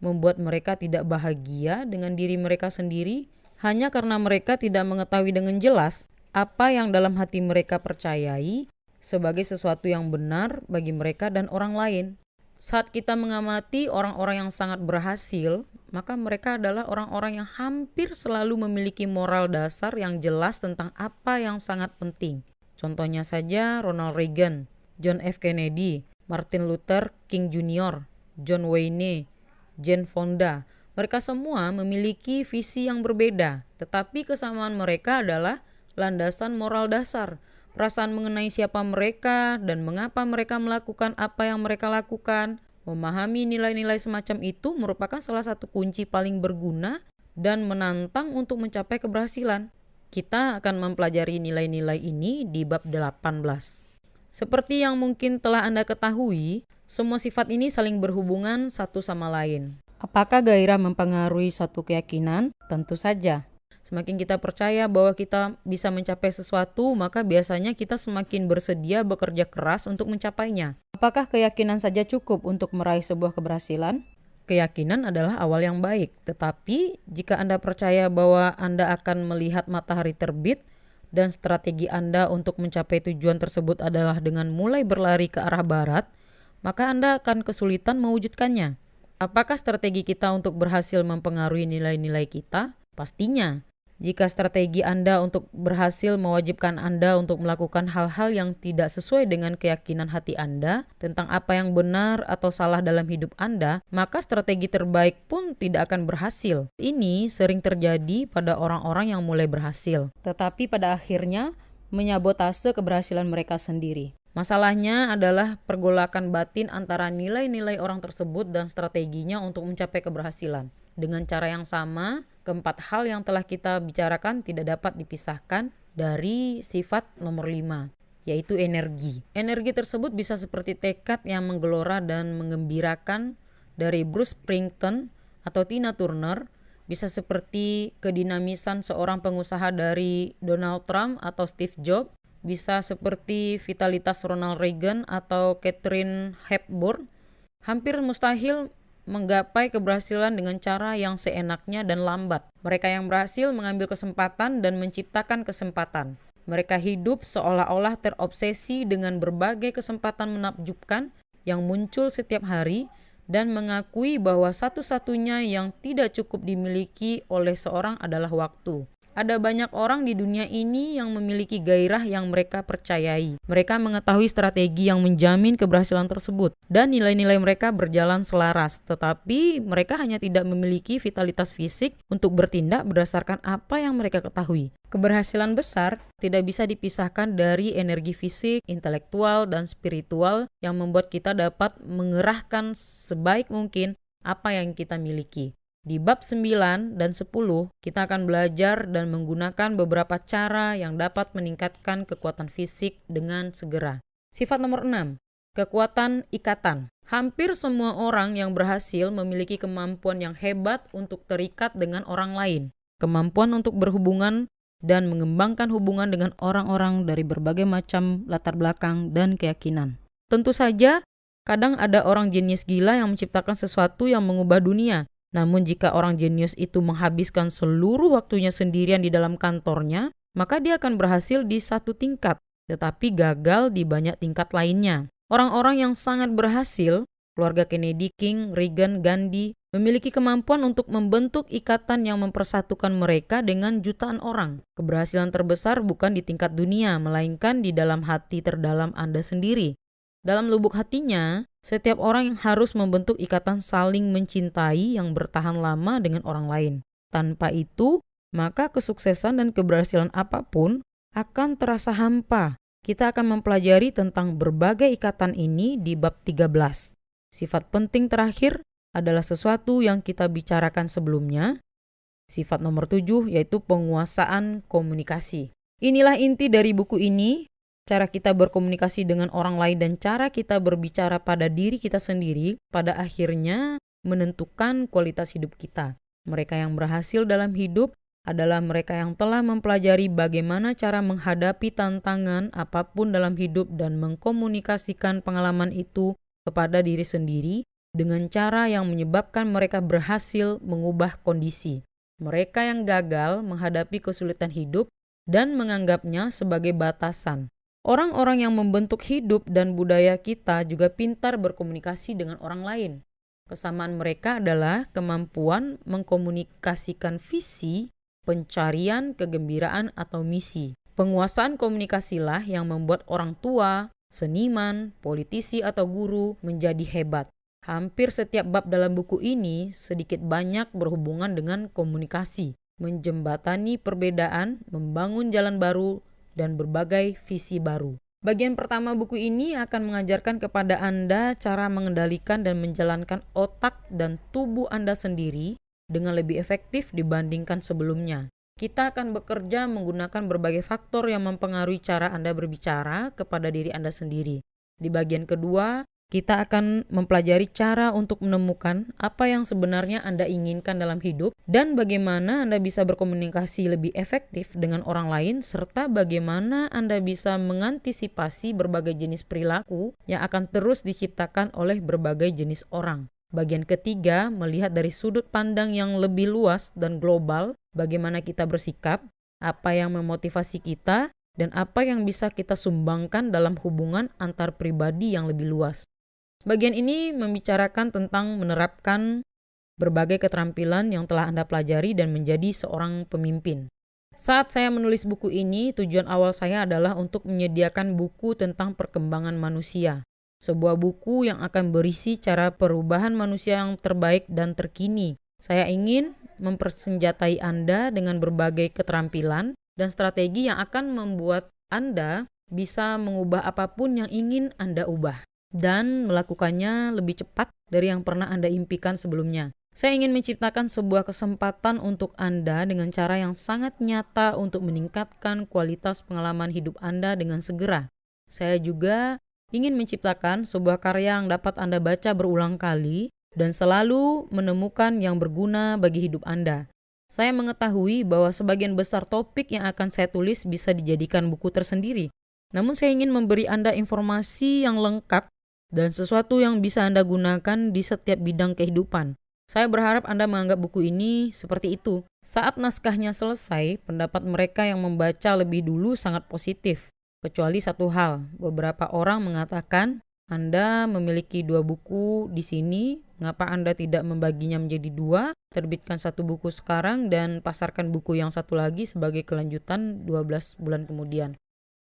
membuat mereka tidak bahagia dengan diri mereka sendiri hanya karena mereka tidak mengetahui dengan jelas apa yang dalam hati mereka percayai, sebagai sesuatu yang benar bagi mereka dan orang lain. Saat kita mengamati orang-orang yang sangat berhasil, maka mereka adalah orang-orang yang hampir selalu memiliki moral dasar yang jelas tentang apa yang sangat penting. Contohnya saja Ronald Reagan, John F. Kennedy, Martin Luther King Jr., John Wayne, Jane Fonda. Mereka semua memiliki visi yang berbeda, tetapi kesamaan mereka adalah landasan moral dasar. Perasaan mengenai siapa mereka dan mengapa mereka melakukan apa yang mereka lakukan. Memahami nilai-nilai semacam itu merupakan salah satu kunci paling berguna dan menantang untuk mencapai keberhasilan. Kita akan mempelajari nilai-nilai ini di bab 18. Seperti yang mungkin telah Anda ketahui, semua sifat ini saling berhubungan satu sama lain. Apakah gairah mempengaruhi suatu keyakinan? Tentu saja. Semakin kita percaya bahwa kita bisa mencapai sesuatu, maka biasanya kita semakin bersedia bekerja keras untuk mencapainya. Apakah keyakinan saja cukup untuk meraih sebuah keberhasilan? Keyakinan adalah awal yang baik, tetapi jika Anda percaya bahwa Anda akan melihat matahari terbit dan strategi Anda untuk mencapai tujuan tersebut adalah dengan mulai berlari ke arah barat, maka Anda akan kesulitan mewujudkannya. Apakah strategi kita untuk berhasil mempengaruhi nilai-nilai kita? Pastinya. Jika strategi Anda untuk berhasil mewajibkan Anda untuk melakukan hal-hal yang tidak sesuai dengan keyakinan hati Anda tentang apa yang benar atau salah dalam hidup Anda, maka strategi terbaik pun tidak akan berhasil. Ini sering terjadi pada orang-orang yang mulai berhasil, tetapi pada akhirnya menyabotase keberhasilan mereka sendiri. Masalahnya adalah pergolakan batin antara nilai-nilai orang tersebut dan strateginya untuk mencapai keberhasilan. Dengan cara yang sama, keempat hal yang telah kita bicarakan tidak dapat dipisahkan dari sifat nomor 5, yaitu energi. Energi tersebut bisa seperti tekad yang menggelora dan menggembirakan dari Bruce Springsteen atau Tina Turner, bisa seperti kedinamisan seorang pengusaha dari Donald Trump atau Steve Jobs, bisa seperti vitalitas Ronald Reagan atau Katharine Hepburn. Hampir mustahil menggapai keberhasilan dengan cara yang seenaknya dan lambat. Mereka yang berhasil mengambil kesempatan dan menciptakan kesempatan. Mereka hidup seolah-olah terobsesi dengan berbagai kesempatan menakjubkan yang muncul setiap hari dan mengakui bahwa satu-satunya yang tidak cukup dimiliki oleh seorang adalah waktu. Ada banyak orang di dunia ini yang memiliki gairah yang mereka percayai. Mereka mengetahui strategi yang menjamin keberhasilan tersebut, dan nilai-nilai mereka berjalan selaras. Tetapi mereka hanya tidak memiliki vitalitas fisik untuk bertindak berdasarkan apa yang mereka ketahui. Keberhasilan besar tidak bisa dipisahkan dari energi fisik, intelektual, dan spiritual yang membuat kita dapat mengerahkan sebaik mungkin apa yang kita miliki. Di bab 9 dan 10, kita akan belajar dan menggunakan beberapa cara yang dapat meningkatkan kekuatan fisik dengan segera. Sifat nomor 6, kekuatan ikatan. Hampir semua orang yang berhasil memiliki kemampuan yang hebat untuk terikat dengan orang lain. Kemampuan untuk berhubungan dan mengembangkan hubungan dengan orang-orang dari berbagai macam latar belakang dan keyakinan. Tentu saja, kadang ada orang jenius gila yang menciptakan sesuatu yang mengubah dunia. Namun jika orang jenius itu menghabiskan seluruh waktunya sendirian di dalam kantornya, maka dia akan berhasil di satu tingkat, tetapi gagal di banyak tingkat lainnya. Orang-orang yang sangat berhasil, keluarga Kennedy, King, Reagan, Gandhi, memiliki kemampuan untuk membentuk ikatan yang mempersatukan mereka dengan jutaan orang. Keberhasilan terbesar bukan di tingkat dunia, melainkan di dalam hati terdalam Anda sendiri. Dalam lubuk hatinya, setiap orang yang harus membentuk ikatan saling mencintai yang bertahan lama dengan orang lain. Tanpa itu, maka kesuksesan dan keberhasilan apapun akan terasa hampa. Kita akan mempelajari tentang berbagai ikatan ini di bab 13. Sifat penting terakhir adalah sesuatu yang kita bicarakan sebelumnya. Sifat nomor 7 yaitu penguasaan komunikasi. Inilah inti dari buku ini. Cara kita berkomunikasi dengan orang lain dan cara kita berbicara pada diri kita sendiri pada akhirnya menentukan kualitas hidup kita. Mereka yang berhasil dalam hidup adalah mereka yang telah mempelajari bagaimana cara menghadapi tantangan apapun dalam hidup dan mengkomunikasikan pengalaman itu kepada diri sendiri dengan cara yang menyebabkan mereka berhasil mengubah kondisi. Mereka yang gagal menghadapi kesulitan hidup dan menganggapnya sebagai batasan. Orang-orang yang membentuk hidup dan budaya kita juga pintar berkomunikasi dengan orang lain. Kesamaan mereka adalah kemampuan mengkomunikasikan visi, pencarian, kegembiraan, atau misi. Penguasaan komunikasilah yang membuat orang tua, seniman, politisi, atau guru menjadi hebat. Hampir setiap bab dalam buku ini sedikit banyak berhubungan dengan komunikasi, menjembatani perbedaan, membangun jalan baru, dan berbagai visi baru. Bagian pertama buku ini akan mengajarkan kepada Anda cara mengendalikan dan menjalankan otak dan tubuh Anda sendiri dengan lebih efektif dibandingkan sebelumnya. Kita akan bekerja menggunakan berbagai faktor yang mempengaruhi cara Anda berbicara kepada diri Anda sendiri. Di bagian kedua, kita akan mempelajari cara untuk menemukan apa yang sebenarnya Anda inginkan dalam hidup dan bagaimana Anda bisa berkomunikasi lebih efektif dengan orang lain serta bagaimana Anda bisa mengantisipasi berbagai jenis perilaku yang akan terus diciptakan oleh berbagai jenis orang. Bagian ketiga, melihat dari sudut pandang yang lebih luas dan global, bagaimana kita bersikap, apa yang memotivasi kita, dan apa yang bisa kita sumbangkan dalam hubungan antar pribadi yang lebih luas. Bagian ini membicarakan tentang menerapkan berbagai keterampilan yang telah Anda pelajari dan menjadi seorang pemimpin. Saat saya menulis buku ini, tujuan awal saya adalah untuk menyediakan buku tentang perkembangan manusia. Sebuah buku yang akan berisi cara perubahan manusia yang terbaik dan terkini. Saya ingin mempersenjatai Anda dengan berbagai keterampilan dan strategi yang akan membuat Anda bisa mengubah apapun yang ingin Anda ubah dan melakukannya lebih cepat dari yang pernah Anda impikan sebelumnya. Saya ingin menciptakan sebuah kesempatan untuk Anda dengan cara yang sangat nyata untuk meningkatkan kualitas pengalaman hidup Anda dengan segera. Saya juga ingin menciptakan sebuah karya yang dapat Anda baca berulang kali dan selalu menemukan yang berguna bagi hidup Anda. Saya mengetahui bahwa sebagian besar topik yang akan saya tulis bisa dijadikan buku tersendiri. Namun saya ingin memberi Anda informasi yang lengkap dan sesuatu yang bisa Anda gunakan di setiap bidang kehidupan. Saya berharap Anda menganggap buku ini seperti itu. Saat naskahnya selesai, pendapat mereka yang membaca lebih dulu sangat positif. Kecuali satu hal, beberapa orang mengatakan, Anda memiliki 2 buku di sini, mengapa Anda tidak membaginya menjadi 2, terbitkan 1 buku sekarang dan pasarkan buku yang satu lagi sebagai kelanjutan 12 bulan kemudian.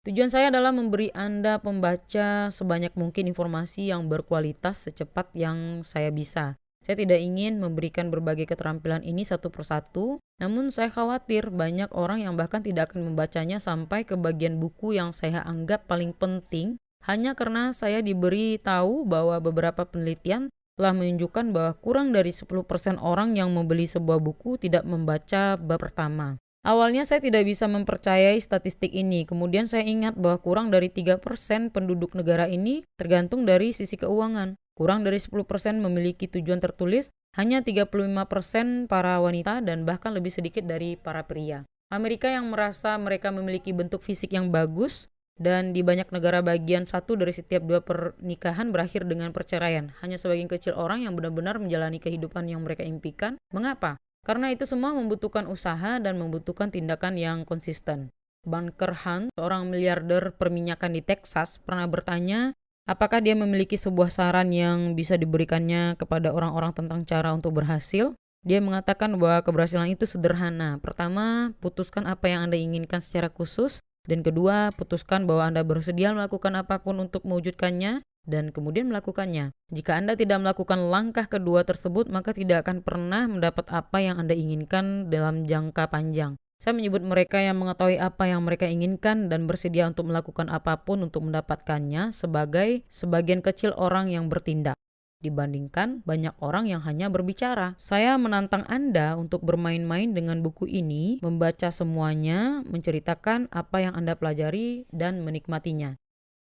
Tujuan saya adalah memberi Anda pembaca sebanyak mungkin informasi yang berkualitas secepat yang saya bisa. Saya tidak ingin memberikan berbagai keterampilan ini satu persatu, namun saya khawatir banyak orang yang bahkan tidak akan membacanya sampai ke bagian buku yang saya anggap paling penting, hanya karena saya diberi tahu bahwa beberapa penelitian telah menunjukkan bahwa kurang dari 10% orang yang membeli sebuah buku tidak membaca bab pertama. Awalnya saya tidak bisa mempercayai statistik ini, kemudian saya ingat bahwa kurang dari 3% penduduk negara ini tergantung dari sisi keuangan. Kurang dari 10% memiliki tujuan tertulis, hanya 35% para wanita dan bahkan lebih sedikit dari para pria. Amerika yang merasa mereka memiliki bentuk fisik yang bagus dan di banyak negara bagian 1 dari setiap 2 pernikahan berakhir dengan perceraian. Hanya sebagian kecil orang yang benar-benar menjalani kehidupan yang mereka impikan. Mengapa? Karena itu semua membutuhkan usaha dan membutuhkan tindakan yang konsisten. Bunker Hunt, seorang miliarder perminyakan di Texas, pernah bertanya apakah dia memiliki sebuah saran yang bisa diberikannya kepada orang-orang tentang cara untuk berhasil. Dia mengatakan bahwa keberhasilan itu sederhana. Pertama, putuskan apa yang Anda inginkan secara khusus. Dan kedua, putuskan bahwa Anda bersedia melakukan apapun untuk mewujudkannya. Dan kemudian melakukannya. Jika Anda tidak melakukan langkah kedua tersebut, maka tidak akan pernah mendapat apa yang Anda inginkan dalam jangka panjang. Saya menyebut mereka yang mengetahui apa yang mereka inginkan dan bersedia untuk melakukan apapun untuk mendapatkannya sebagai sebagian kecil orang yang bertindak, dibandingkan banyak orang yang hanya berbicara. Saya menantang Anda untuk bermain-main dengan buku ini, membaca semuanya, menceritakan apa yang Anda pelajari, dan menikmatinya.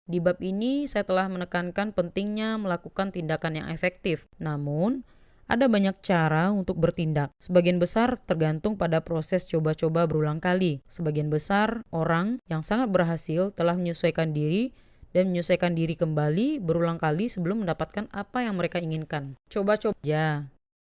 Di bab ini, saya telah menekankan pentingnya melakukan tindakan yang efektif. Namun, ada banyak cara untuk bertindak. Sebagian besar tergantung pada proses coba-coba berulang kali. Sebagian besar orang yang sangat berhasil telah menyesuaikan diri dan menyesuaikan diri kembali berulang kali sebelum mendapatkan apa yang mereka inginkan. Coba-coba aja.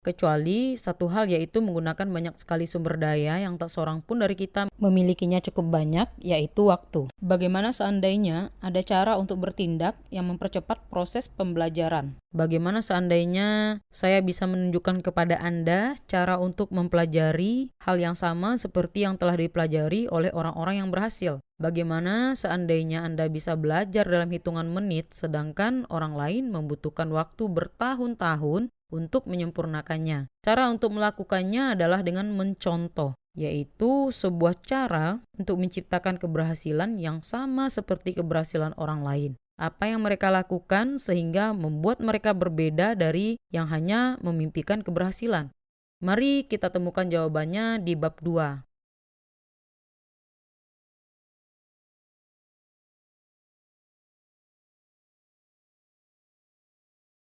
Kecuali satu hal, yaitu menggunakan banyak sekali sumber daya yang tak seorang pun dari kita memilikinya cukup banyak, yaitu waktu. Bagaimana seandainya ada cara untuk bertindak yang mempercepat proses pembelajaran? Bagaimana seandainya saya bisa menunjukkan kepada Anda cara untuk mempelajari hal yang sama seperti yang telah dipelajari oleh orang-orang yang berhasil? Bagaimana seandainya Anda bisa belajar dalam hitungan menit, sedangkan orang lain membutuhkan waktu bertahun-tahun untuk menyempurnakannya? Cara untuk melakukannya adalah dengan mencontoh, yaitu sebuah cara untuk menciptakan keberhasilan yang sama seperti keberhasilan orang lain. Apa yang mereka lakukan sehingga membuat mereka berbeda dari yang hanya memimpikan keberhasilan? Mari kita temukan jawabannya di bab 2.